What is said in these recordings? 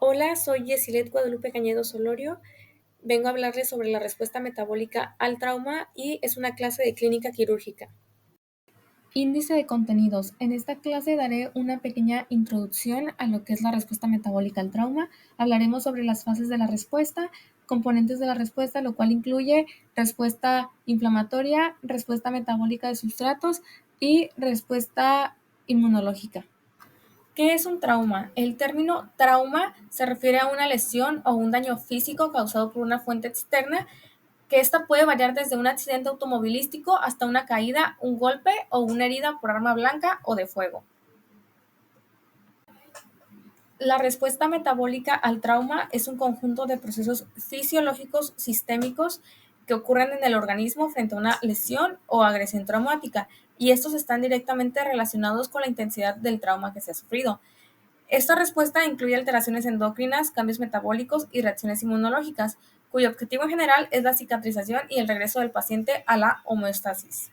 Hola, soy Yesilet Guadalupe Cañedo Solorio. Vengo a hablarles sobre la respuesta metabólica al trauma y es una clase de clínica quirúrgica. Índice de contenidos. En esta clase daré una pequeña introducción a lo que es la respuesta metabólica al trauma. Hablaremos sobre las fases de la respuesta, componentes de la respuesta, lo cual incluye respuesta inflamatoria, respuesta metabólica de sustratos y respuesta inmunológica. ¿Qué es un trauma? El término trauma se refiere a una lesión o un daño físico causado por una fuente externa, que esta puede variar desde un accidente automovilístico hasta una caída, un golpe o una herida por arma blanca o de fuego. La respuesta metabólica al trauma es un conjunto de procesos fisiológicos sistémicos que ocurren en el organismo frente a una lesión o agresión traumática, y estos están directamente relacionados con la intensidad del trauma que se ha sufrido. Esta respuesta incluye alteraciones endocrinas, cambios metabólicos y reacciones inmunológicas, cuyo objetivo en general es la cicatrización y el regreso del paciente a la homeostasis.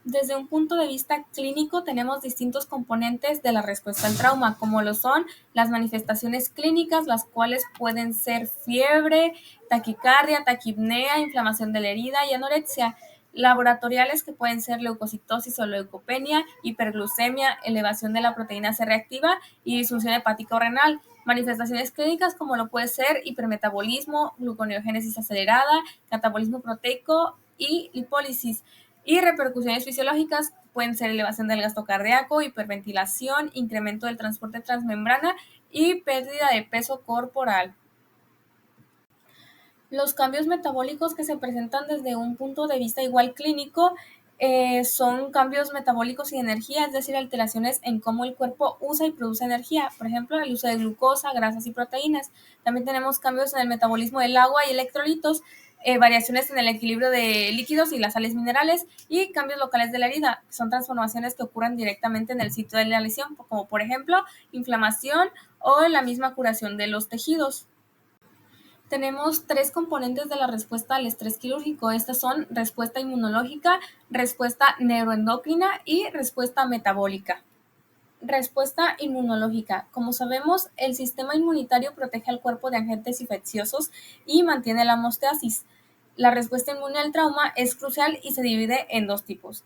Desde un punto de vista clínico, tenemos distintos componentes de la respuesta al trauma, como lo son las manifestaciones clínicas, las cuales pueden ser fiebre, taquicardia, taquipnea, inflamación de la herida y anorexia. Laboratoriales, que pueden ser leucocitosis o leucopenia, hiperglucemia, elevación de la proteína C reactiva y disfunción hepática o renal. Manifestaciones clínicas, como lo puede ser hipermetabolismo, gluconeogénesis acelerada, catabolismo proteico y lipólisis. Y repercusiones fisiológicas pueden ser elevación del gasto cardíaco, hiperventilación, incremento del transporte transmembrana y pérdida de peso corporal. Los cambios metabólicos que se presentan desde un punto de vista igual clínico son cambios metabólicos y de energía, es decir, alteraciones en cómo el cuerpo usa y produce energía, por ejemplo, el uso de glucosa, grasas y proteínas. También tenemos cambios en el metabolismo del agua y electrolitos, variaciones en el equilibrio de líquidos y las sales minerales y cambios locales de la herida, que son transformaciones que ocurren directamente en el sitio de la lesión, como por ejemplo inflamación o la misma curación de los tejidos. Tenemos tres componentes de la respuesta al estrés quirúrgico. Estas son respuesta inmunológica, respuesta neuroendocrina y respuesta metabólica. Respuesta inmunológica. Como sabemos, el sistema inmunitario protege al cuerpo de agentes infecciosos y mantiene la homeostasis. La respuesta inmune al trauma es crucial y se divide en dos tipos: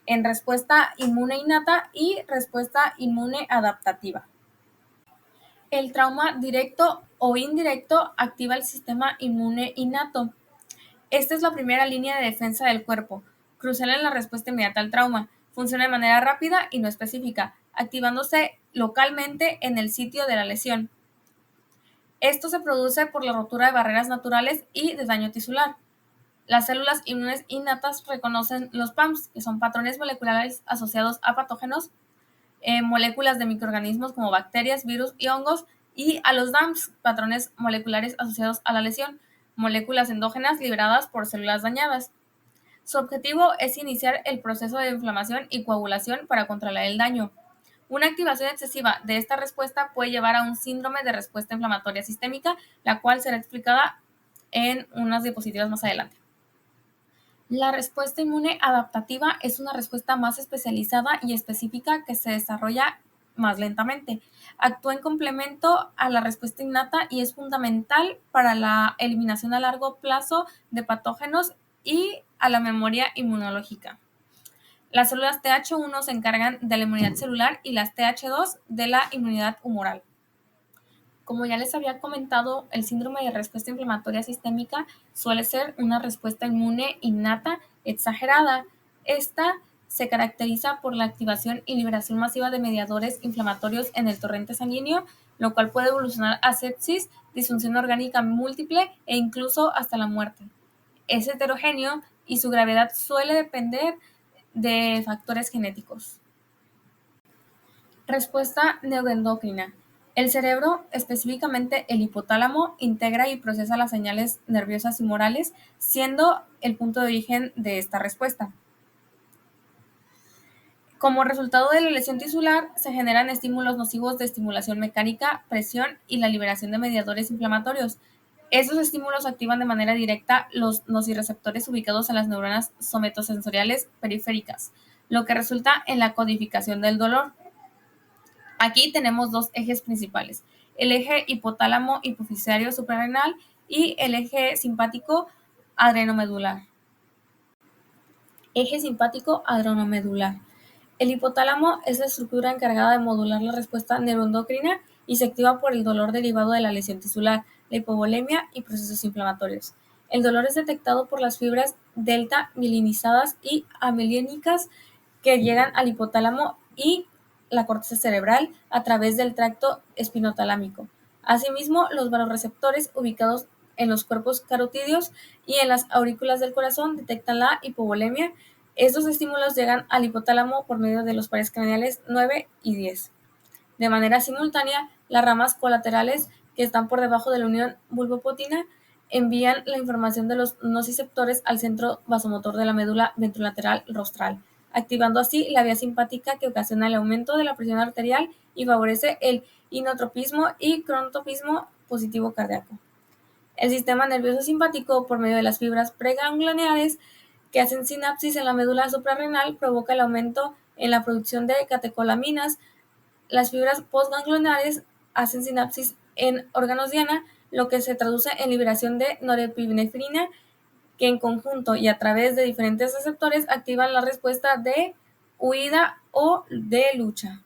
en respuesta inmune innata y respuesta inmune adaptativa. El trauma directo o indirecto activa el sistema inmune innato. Esta es la primera línea de defensa del cuerpo, crucial en la respuesta inmediata al trauma. Funciona de manera rápida y no específica, activándose localmente en el sitio de la lesión. Esto se produce por la rotura de barreras naturales y de daño tisular. Las células inmunes innatas reconocen los PAMs, que son patrones moleculares asociados a patógenos, moléculas de microorganismos como bacterias, virus y hongos, y a los DAMPs, patrones moleculares asociados a la lesión, moléculas endógenas liberadas por células dañadas. Su objetivo es iniciar el proceso de inflamación y coagulación para controlar el daño. Una activación excesiva de esta respuesta puede llevar a un síndrome de respuesta inflamatoria sistémica, la cual será explicada en unas diapositivas más adelante. La respuesta inmune adaptativa es una respuesta más especializada y específica que se desarrolla más lentamente. Actúa en complemento a la respuesta innata y es fundamental para la eliminación a largo plazo de patógenos y a la memoria inmunológica. Las células TH1 se encargan de la inmunidad celular y las TH2 de la inmunidad humoral. Como ya les había comentado, el síndrome de respuesta inflamatoria sistémica suele ser una respuesta inmune innata exagerada. Esta se caracteriza por la activación y liberación masiva de mediadores inflamatorios en el torrente sanguíneo, lo cual puede evolucionar a sepsis, disfunción orgánica múltiple e incluso hasta la muerte. Es heterogéneo y su gravedad suele depender de factores genéticos. Respuesta neuroendocrina. El cerebro, específicamente el hipotálamo, integra y procesa las señales nerviosas y morales, siendo el punto de origen de esta respuesta. Como resultado de la lesión tisular, se generan estímulos nocivos de estimulación mecánica, presión y la liberación de mediadores inflamatorios. Esos estímulos activan de manera directa los nociceptores ubicados en las neuronas somatosensoriales periféricas, lo que resulta en la codificación del dolor. Aquí tenemos dos ejes principales, el eje hipotálamo hipofisario suprarrenal y el eje simpático adrenomedular. Eje simpático adrenomedular. El hipotálamo es la estructura encargada de modular la respuesta neuroendocrina y se activa por el dolor derivado de la lesión tisular, la hipovolemia y procesos inflamatorios. El dolor es detectado por las fibras delta mielinizadas y amilénicas que llegan al hipotálamo y la corteza cerebral a través del tracto espinotalámico. Asimismo, los vasoreceptores ubicados en los cuerpos carotídeos y en las aurículas del corazón detectan la hipovolemia. Estos estímulos llegan al hipotálamo por medio de los pares craneales 9 y 10. De manera simultánea, las ramas colaterales que están por debajo de la unión bulbopotina envían la información de los nociceptores al centro vasomotor de la médula ventrolateral rostral, activando así la vía simpática que ocasiona el aumento de la presión arterial y favorece el inotropismo y cronotropismo positivo cardíaco. El sistema nervioso simpático, por medio de las fibras preganglioniales que hacen sinapsis en la médula suprarrenal, provoca el aumento en la producción de catecolaminas. Las fibras postganglionares hacen sinapsis en órganos diana, lo que se traduce en liberación de norepinefrina, que en conjunto y a través de diferentes receptores activan la respuesta de huida o de lucha.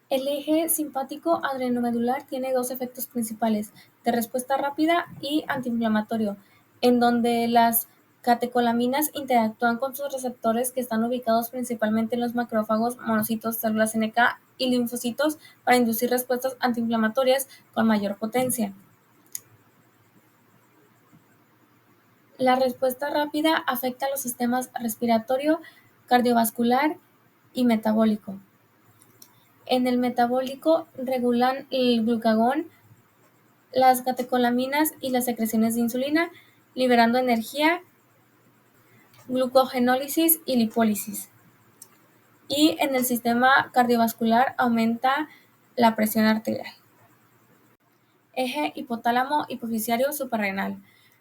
El eje simpático adrenomedular tiene dos efectos principales, de respuesta rápida y antiinflamatorio, en donde las catecolaminas interactúan con sus receptores que están ubicados principalmente en los macrófagos, monocitos, células NK y linfocitos para inducir respuestas antiinflamatorias con mayor potencia. La respuesta rápida afecta a los sistemas respiratorio, cardiovascular y metabólico. En el metabólico regulan el glucagón, las catecolaminas y las secreciones de insulina, liberando energía, glucogenólisis y lipólisis. Y en el sistema cardiovascular aumenta la presión arterial. Eje hipotálamo hipofisario suprarrenal.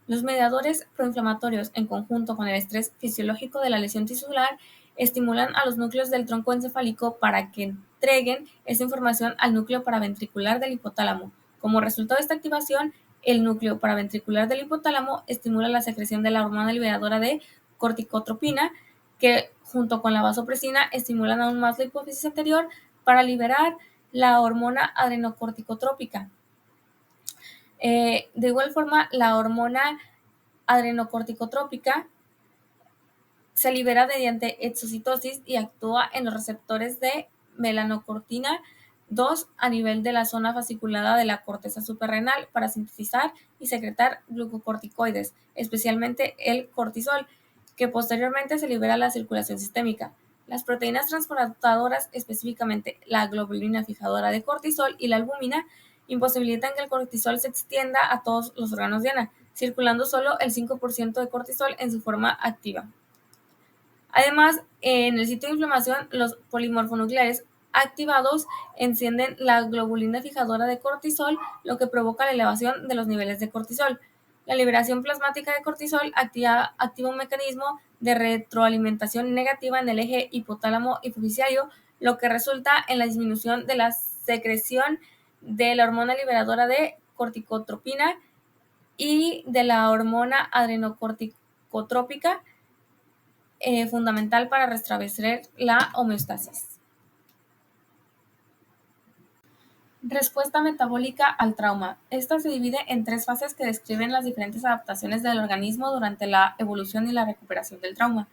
Los mediadores proinflamatorios, en conjunto con el estrés fisiológico de la lesión tisular, estimulan a los núcleos del tronco encefálico para que entreguen esa información al núcleo paraventricular del hipotálamo. Como resultado de esta activación, el núcleo paraventricular del hipotálamo estimula la secreción de la hormona liberadora de corticotropina, que junto con la vasopresina estimulan aún más la hipófisis anterior para liberar la hormona adrenocorticotrópica. De igual forma, la hormona adrenocorticotrópica se libera mediante exocitosis y actúa en los receptores de melanocortina 2 a nivel de la zona fasciculada de la corteza suprarrenal para sintetizar y secretar glucocorticoides, especialmente el cortisol, que posteriormente se libera a la circulación sistémica. Las proteínas transportadoras, específicamente la globulina fijadora de cortisol y la albúmina, imposibilitan que el cortisol se extienda a todos los órganos diana, circulando solo el 5% de cortisol en su forma activa. Además, en el sitio de inflamación, los polimorfonucleares activados encienden la globulina fijadora de cortisol, lo que provoca la elevación de los niveles de cortisol. La liberación plasmática de cortisol activa un mecanismo de retroalimentación negativa en el eje hipotálamo hipofisario, lo que resulta en la disminución de la secreción de la hormona liberadora de corticotropina y de la hormona adrenocorticotrópica, fundamental para restablecer la homeostasis. Respuesta metabólica al trauma. Esta se divide en tres fases que describen las diferentes adaptaciones del organismo durante la evolución y la recuperación del trauma.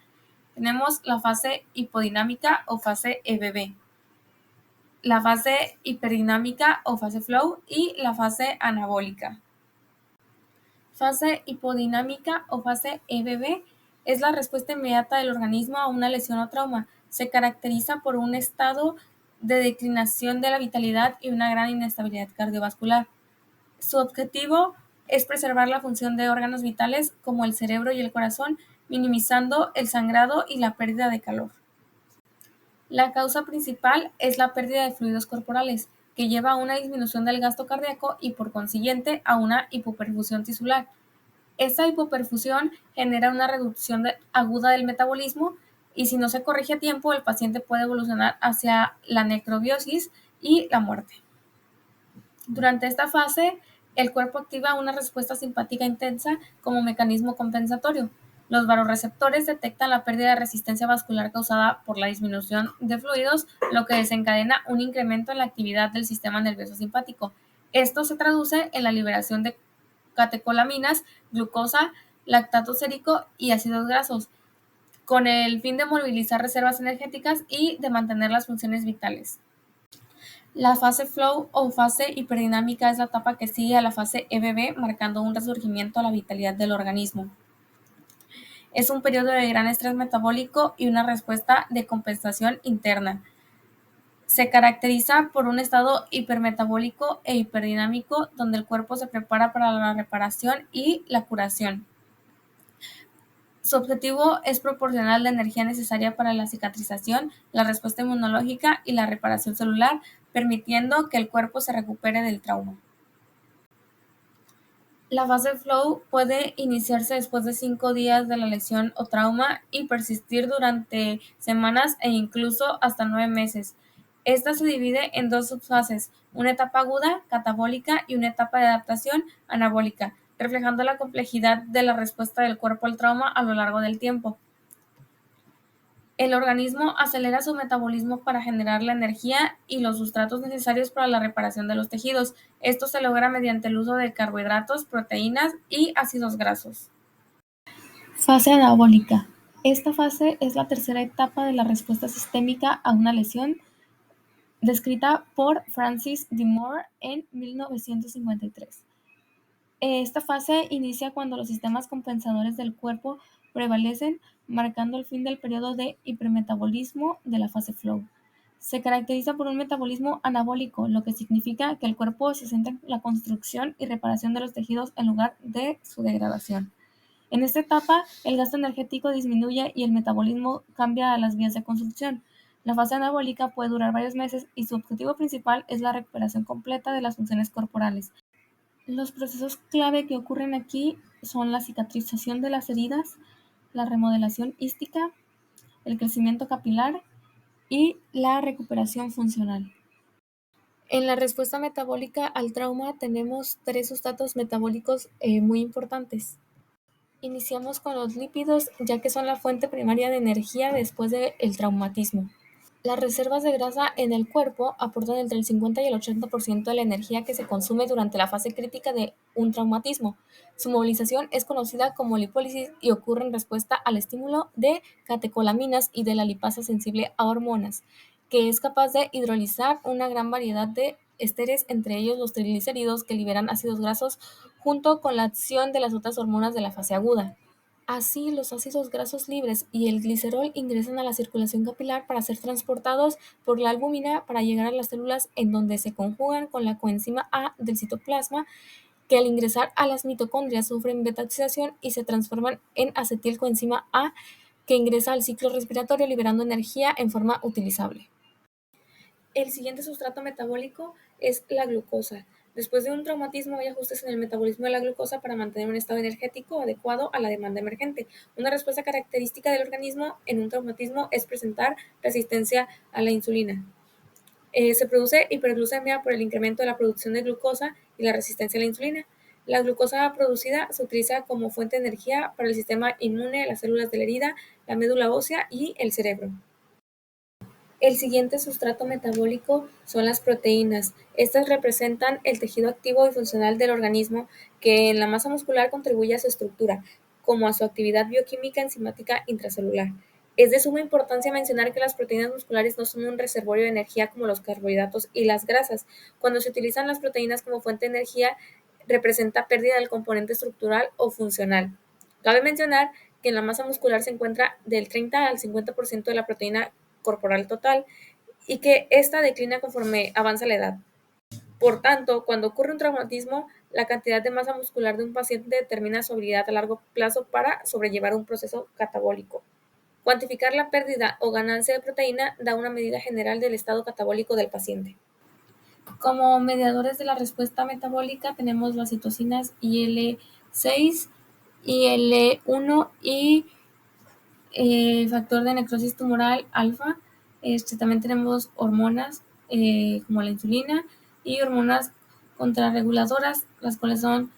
Tenemos la fase hipodinámica o fase EBB, la fase hiperdinámica o fase flow y la fase anabólica. Fase hipodinámica o fase EBB es la respuesta inmediata del organismo a una lesión o trauma. Se caracteriza por un estado de declinación de la vitalidad y una gran inestabilidad cardiovascular. Su objetivo es preservar la función de órganos vitales como el cerebro y el corazón, minimizando el sangrado y la pérdida de calor. La causa principal es la pérdida de fluidos corporales, que lleva a una disminución del gasto cardíaco y por consiguiente a una hipoperfusión tisular. Esta hipoperfusión genera una reducción aguda del metabolismo y si no se corrige a tiempo, el paciente puede evolucionar hacia la necrobiosis y la muerte. Durante esta fase, el cuerpo activa una respuesta simpática intensa como mecanismo compensatorio. Los vasoreceptores detectan la pérdida de resistencia vascular causada por la disminución de fluidos, lo que desencadena un incremento en la actividad del sistema nervioso simpático. Esto se traduce en la liberación de catecolaminas, glucosa, lactato sérico y ácidos grasos, con el fin de movilizar reservas energéticas y de mantener las funciones vitales. La fase flow o fase hiperdinámica es la etapa que sigue a la fase EBB, marcando un resurgimiento a la vitalidad del organismo. Es un periodo de gran estrés metabólico y una respuesta de compensación interna. Se caracteriza por un estado hipermetabólico e hiperdinámico donde el cuerpo se prepara para la reparación y la curación. Su objetivo es proporcionar la energía necesaria para la cicatrización, la respuesta inmunológica y la reparación celular, permitiendo que el cuerpo se recupere del trauma. La fase flow puede iniciarse después de 5 días de la lesión o trauma y persistir durante semanas e incluso hasta 9 meses. Esta se divide en dos subfases, una etapa aguda, catabólica, y una etapa de adaptación, anabólica, reflejando la complejidad de la respuesta del cuerpo al trauma a lo largo del tiempo. El organismo acelera su metabolismo para generar la energía y los sustratos necesarios para la reparación de los tejidos. Esto se logra mediante el uso de carbohidratos, proteínas y ácidos grasos. Fase anabólica. Esta fase es la tercera etapa de la respuesta sistémica a una lesión, descrita por Francis D. Moore en 1953. Esta fase inicia cuando los sistemas compensadores del cuerpo prevalecen, marcando el fin del periodo de hipermetabolismo de la fase flow. Se caracteriza por un metabolismo anabólico, lo que significa que el cuerpo se centra en la construcción y reparación de los tejidos en lugar de su degradación. En esta etapa, el gasto energético disminuye y el metabolismo cambia a las vías de construcción. La fase anabólica puede durar varios meses y su objetivo principal es la recuperación completa de las funciones corporales. Los procesos clave que ocurren aquí son la cicatrización de las heridas, la remodelación ística, el crecimiento capilar y la recuperación funcional. En la respuesta metabólica al trauma tenemos 3 sustratos metabólicos muy importantes. Iniciamos con los lípidos, ya que son la fuente primaria de energía después del traumatismo. Las reservas de grasa en el cuerpo aportan entre el 50 y el 80% de la energía que se consume durante la fase crítica de un traumatismo. Su movilización es conocida como lipólisis y ocurre en respuesta al estímulo de catecolaminas y de la lipasa sensible a hormonas, que es capaz de hidrolizar una gran variedad de esteres, entre ellos los triglicéridos, que liberan ácidos grasos junto con la acción de las otras hormonas de la fase aguda. Así, los ácidos grasos libres y el glicerol ingresan a la circulación capilar para ser transportados por la albúmina para llegar a las células, en donde se conjugan con la coenzima A del citoplasma, que al ingresar a las mitocondrias sufren beta-oxidación y se transforman en acetilcoenzima A, que ingresa al ciclo respiratorio liberando energía en forma utilizable. El siguiente sustrato metabólico es la glucosa. Después de un traumatismo hay ajustes en el metabolismo de la glucosa para mantener un estado energético adecuado a la demanda emergente. Una respuesta característica del organismo en un traumatismo es presentar resistencia a la insulina. Se produce hiperglucemia por el incremento de la producción de glucosa y la resistencia a la insulina. La glucosa producida se utiliza como fuente de energía para el sistema inmune, las células de la herida, la médula ósea y el cerebro. El siguiente sustrato metabólico son las proteínas. Estas representan el tejido activo y funcional del organismo que en la masa muscular contribuye a su estructura, como a su actividad bioquímica enzimática intracelular. Es de suma importancia mencionar que las proteínas musculares no son un reservorio de energía como los carbohidratos y las grasas. Cuando se utilizan las proteínas como fuente de energía, representa pérdida del componente estructural o funcional. Cabe mencionar que en la masa muscular se encuentra del 30 al 50% de la proteína corporal total y que esta declina conforme avanza la edad. Por tanto, cuando ocurre un traumatismo, la cantidad de masa muscular de un paciente determina su habilidad a largo plazo para sobrellevar un proceso catabólico. Cuantificar la pérdida o ganancia de proteína da una medida general del estado catabólico del paciente. Como mediadores de la respuesta metabólica tenemos las citocinas IL-6, IL-1 y factor de necrosis tumoral alfa. También tenemos hormonas como la insulina, y hormonas contrarreguladoras, las cuales son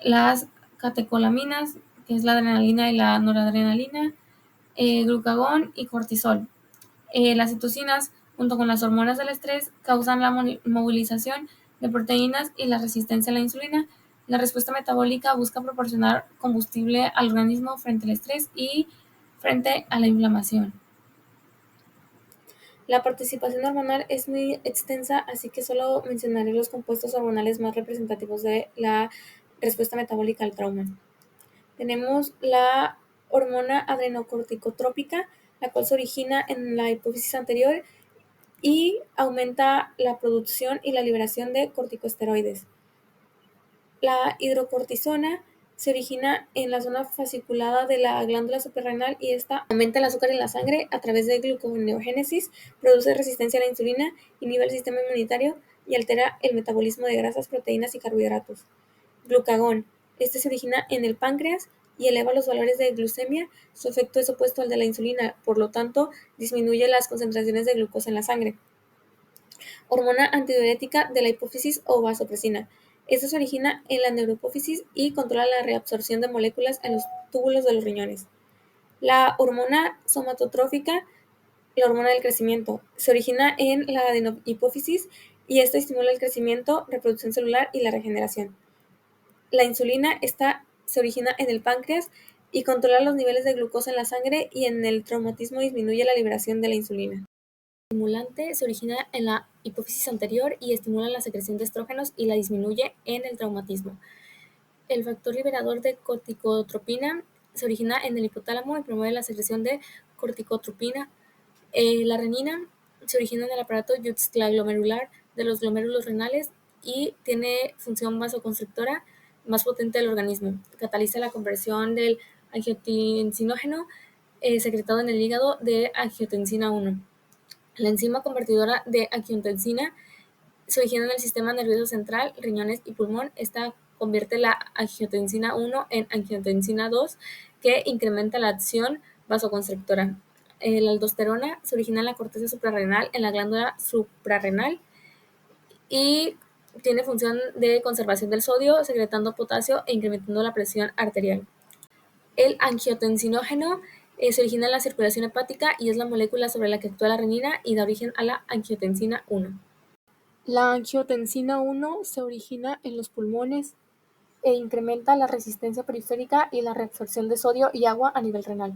las catecolaminas, que es la adrenalina y la noradrenalina, glucagón y cortisol. Las citocinas, junto con las hormonas del estrés, causan la movilización de proteínas y la resistencia a la insulina. La respuesta metabólica busca proporcionar combustible al organismo frente al estrés y frente a la inflamación. La participación hormonal es muy extensa, así que solo mencionaré los compuestos hormonales más representativos de la respuesta metabólica al trauma. Tenemos la hormona adrenocorticotrópica, la cual se origina en la hipófisis anterior y aumenta la producción y la liberación de corticosteroides. La hidrocortisona se origina en la zona fasciculada de la glándula suprarrenal y esta aumenta el azúcar en la sangre a través de gluconeogénesis, produce resistencia a la insulina, inhibe el sistema inmunitario y altera el metabolismo de grasas, proteínas y carbohidratos. Glucagón. Este se origina en el páncreas y eleva los valores de glucemia. Su efecto es opuesto al de la insulina, por lo tanto, disminuye las concentraciones de glucosa en la sangre. Hormona antidiurética de la hipófisis o vasopresina. Esta se origina en la neurohipófisis y controla la reabsorción de moléculas en los túbulos de los riñones. La hormona somatotrófica, la hormona del crecimiento, se origina en la adenohipófisis y esta estimula el crecimiento, reproducción celular y la regeneración. La insulina, esta se origina en el páncreas y controla los niveles de glucosa en la sangre, y en el traumatismo disminuye la liberación de la insulina. El estimulante se origina en la hipófisis anterior y estimula la secreción de estrógenos y la disminuye en el traumatismo. El factor liberador de corticotropina se origina en el hipotálamo y promueve la secreción de corticotropina. La renina se origina en el aparato juxtaglomerular de los glomérulos renales y tiene función vasoconstrictora más potente del organismo. Cataliza la conversión del angiotensinógeno secretado en el hígado de angiotensina 1. La enzima convertidora de angiotensina se origina en el sistema nervioso central, riñones y pulmón. Esta convierte la angiotensina 1 en angiotensina 2, que incrementa la acción vasoconstrictora. La aldosterona se origina en la corteza suprarrenal, en la glándula suprarrenal, y tiene función de conservación del sodio, secretando potasio e incrementando la presión arterial. El angiotensinógeno se origina en la circulación hepática y es la molécula sobre la que actúa la renina y da origen a la angiotensina 1. La angiotensina 1 se origina en los pulmones e incrementa la resistencia periférica y la reabsorción de sodio y agua a nivel renal.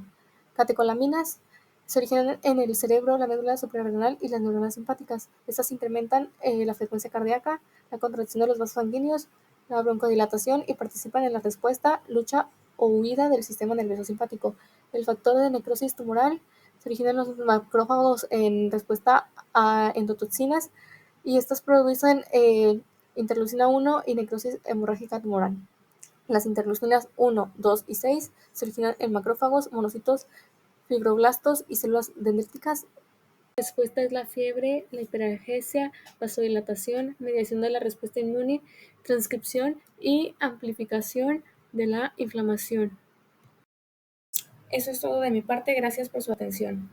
Catecolaminas se originan en el cerebro, la médula suprarrenal y las neuronas simpáticas. Estas incrementan la frecuencia cardíaca, la contracción de los vasos sanguíneos, la broncodilatación y participan en la respuesta, lucha o huida del sistema nervioso simpático. El factor de necrosis tumoral se origina en los macrófagos en respuesta a endotoxinas, y estos producen interleucina 1 y necrosis hemorrágica tumoral. Las interleucinas 1, 2 y 6 se originan en macrófagos, monocitos, fibroblastos y células dendríticas. La respuesta es la fiebre, la hiperalgesia, vasodilatación, mediación de la respuesta inmune, transcripción y amplificación de la inflamación. Eso es todo de mi parte. Gracias por su atención.